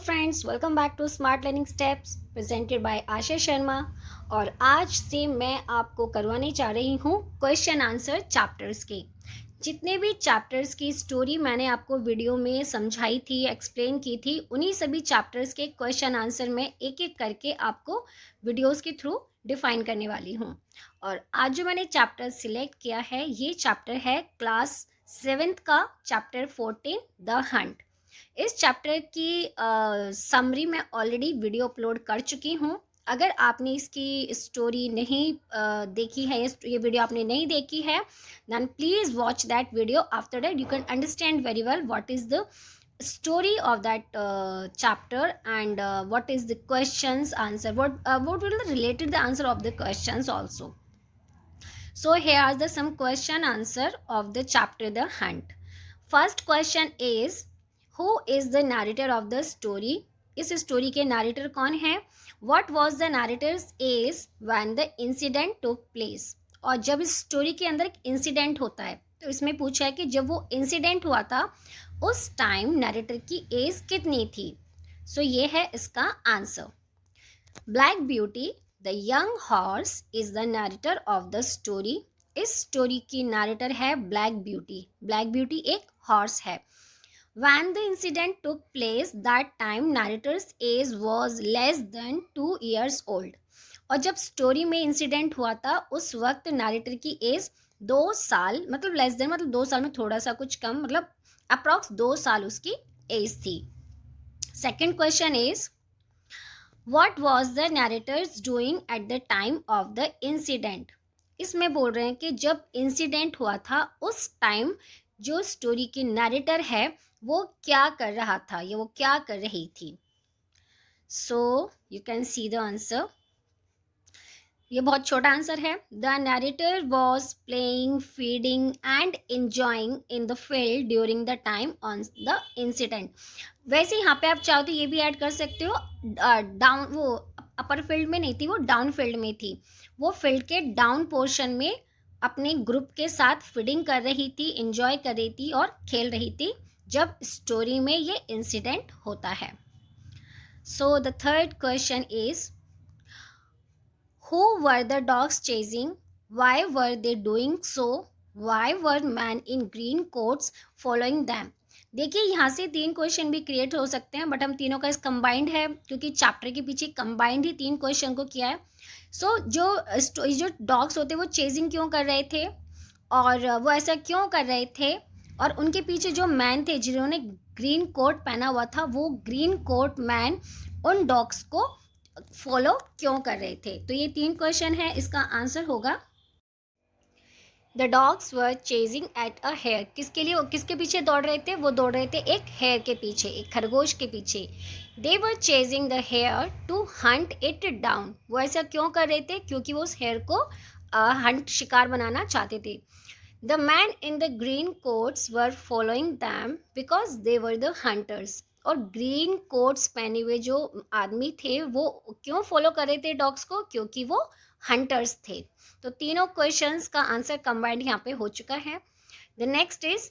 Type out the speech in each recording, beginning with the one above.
Friends, welcome back to smart learning steps presented by Asha Sharma. और आज से मैं आपको करवाने जा रही हूँ क्वेश्चन आंसर चैप्टर्स के। जितने भी चैप्टर्स की स्टोरी मैंने आपको वीडियो में समझाई थी, एक्सप्लेन की थी, उन्हीं सभी चैप्टर्स के क्वेश्चन आंसर मैं एक एक करके आपको वीडियोस के थ्रू डिफाइन करने वाली हूँ। और आज जो मैंने चैप्टर सिलेक्ट किया है, ये चैप्टर है क्लास 7th का चैप्टर 14 द हंट। इस चैप्टर की समरी मैं ऑलरेडी वीडियो अपलोड कर चुकी हूँ। अगर आपने इसकी स्टोरी नहीं देखी है, ये वीडियो आपने नहीं देखी है, then please watch that video. After that you can understand very well what is the story of that chapter, and what is the questions answer, what will related the answer of the questions also. So here are the some question answer of the chapter the hunt. First question is, who is the narrator of the story? इस story के narrator कौन है? What was the narrator's age when the incident took place? और जब इस story के अंदर एक इंसिडेंट होता है तो इसमें पूछा है कि जब वो इंसिडेंट हुआ था उस टाइम नरेटर की एज कितनी थी। सो ये है इसका answer. Black beauty the young horse is the narrator of the story. इस स्टोरी की नरेटर है ब्लैक ब्यूटी। ब्लैक ब्यूटी एक हॉर्स है। When the incident took place, that time narrator's age was less than 2 years old. और जब story में incident हुआ था उस वक्त नरेटर की एज 2 साल, मतलब लेस देन मतलब 2 साल में थोड़ा सा कुछ कम, मतलब अप्रॉक्स 2 साल उसकी एज थी। Second question is, what was the narrator's doing at the time of the incident. इसमें बोल रहे हैं कि जब इंसिडेंट हुआ था उस टाइम जो स्टोरी की नरेटर है वो क्या कर रहा था या वो क्या कर रही थी। So you can see the answer. ये बहुत छोटा आंसर है। The narrator was playing, feeding and enjoying in the field during the time on the incident. वैसे यहाँ पे आप चाहो तो ये भी ऐड कर सकते हो, डाउन, वो अपर फील्ड में नहीं थी, वो डाउन फील्ड में थी। वो फील्ड के डाउन पोर्शन में अपने ग्रुप के साथ फीडिंग कर रही थी, एंजॉय कर रही थी और खेल रही थी जब स्टोरी में ये इंसिडेंट होता है। So the third question is, who were the dogs chasing? Why were they doing so? Why were men in green coats following them? देखिए यहाँ से 3 क्वेश्चन भी क्रिएट हो सकते हैं, बट हम तीनों का इस कंबाइंड है क्योंकि चैप्टर के पीछे कंबाइंड ही 3 क्वेश्चन को किया है। सो जो डॉग्स होते वो चेजिंग क्यों कर रहे थे और वो ऐसा क्यों कर रहे थे, और उनके पीछे जो मैन थे जिन्होंने ग्रीन कोट पहना हुआ था, वो ग्रीन कोट मैन उन डॉग्स को फॉलो क्यों कर रहे थे। तो ये 3 क्वेश्चन है, इसका आंसर होगा the dogs were chasing at a hare. किसके लिए, किसके पीछे दौड़ रहे थे? वो दौड़ रहे थे एक हेयर के पीछे, एक खरगोश के पीछे। They were chasing the hare to hunt it down. वो ऐसा क्यों कर रहे थे? क्योंकि वो उस हेयर को हंट, शिकार बनाना चाहते थे। The man in the green quotes were following them because they were the hunters. और ग्रीन कोट्स पहने हुए जो आदमी थे वो क्यों फॉलो कर रहे थे डॉग्स को? क्योंकि वो हंटर्स थे। तो तीनों क्वेश्चंस का आंसर कंबाइंड यहाँ पे हो चुका है। The next is,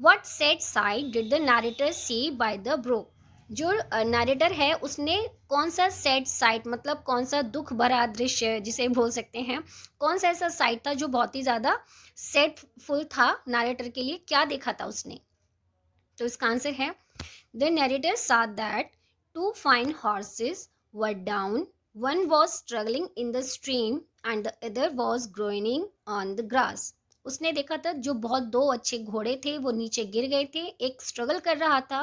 what sad sight did the narrator see by the brook. जो नरेटर है उसने कौन सा सेट साइट, मतलब कौन सा दुख भरा दृश्य जिसे बोल सकते हैं, कौन सा ऐसा साइट था जो बहुत ही ज़्यादा सेटफुल था नरेटर के लिए, क्या देखा था उसने? तो इसका आंसर है, the narrator saw that 2 fine horses were down, one was struggling in the stream and the other was groaning on the grass. उसने देखा था जो बहुत 2 अच्छे घोड़े थे वो नीचे गिर गए थे, एक स्ट्रगल कर रहा था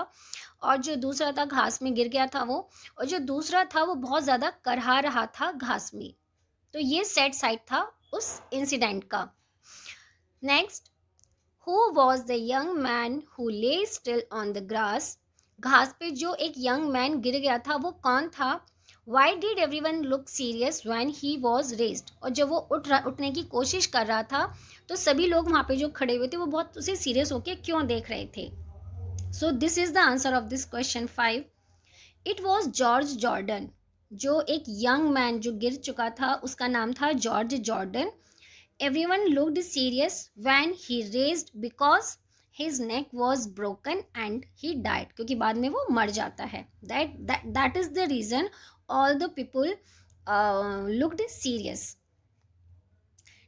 और जो दूसरा था घास में गिर गया था वो, और जो दूसरा था वो बहुत ज़्यादा करहा रहा था घास में। तो ये सैड साइड था उस इंसिडेंट का। Next, who was the young man who ले स्टिल ऑन द ग्रास। घास पे जो एक यंग मैन गिर गया था वो कौन था? Why did every one look serious when he was raised. और जब वो उठने की कोशिश कर रहा था तो सभी लोग वहाँ पे जो खड़े हुए थे वो बहुत उसे सीरियस होके क्यों देख रहे थे। So this is the answer of this question 5। It was George Jordan. जो एक यंग मैन जो गिर चुका था उसका नाम था George Jordan. Everyone looked serious when he raised because his neck was broken and he died, क्योंकि बाद में वो मर जाता है. That is the reason all the people looked serious.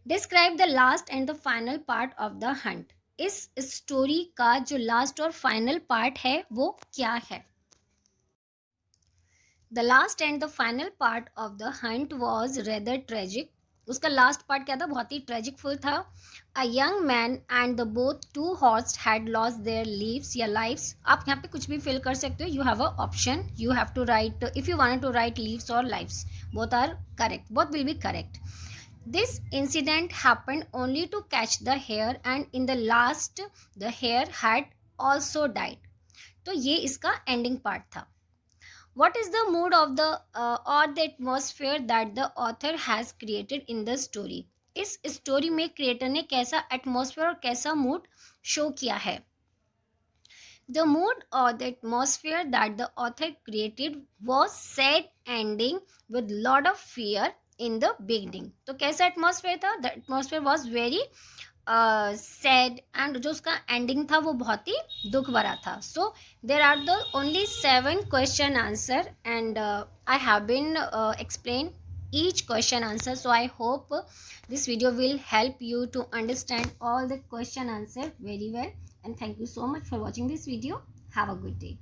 Describe the last and the final part of the hunt. इस story का जो लास्ट और फाइनल पार्ट है वो क्या है? The last and the final part of the hunt was rather tragic. उसका last part क्या था? बहुत ही ट्रेजिकफुल था. A young man and the both two horse had lost their leaves या लाइव्स. आप यहाँ पे कुछ भी फिल कर सकते हो. You have a option. You have to write, if you want to write leaves और lives, both are correct, both will B correct. This incident happened only to catch the hare and in the last the hare had also died. तो ये इसका ending part था. What is the mood of the or the atmosphere that the author has created in the story? इस story में creator ने कैसा atmosphere और कैसा mood show किया है? The mood or the atmosphere that the author created was sad ending with lot of fear in the beginning. तो कैसा atmosphere था? The atmosphere was very sad and जो उसका ending था वो बहुत ही दुख भरा था. So there are the only 7 question answer and I have been explained each question answer. So I hope this video will help you to understand all the question answer very well. And thank you so much for watching this video. Have a good day.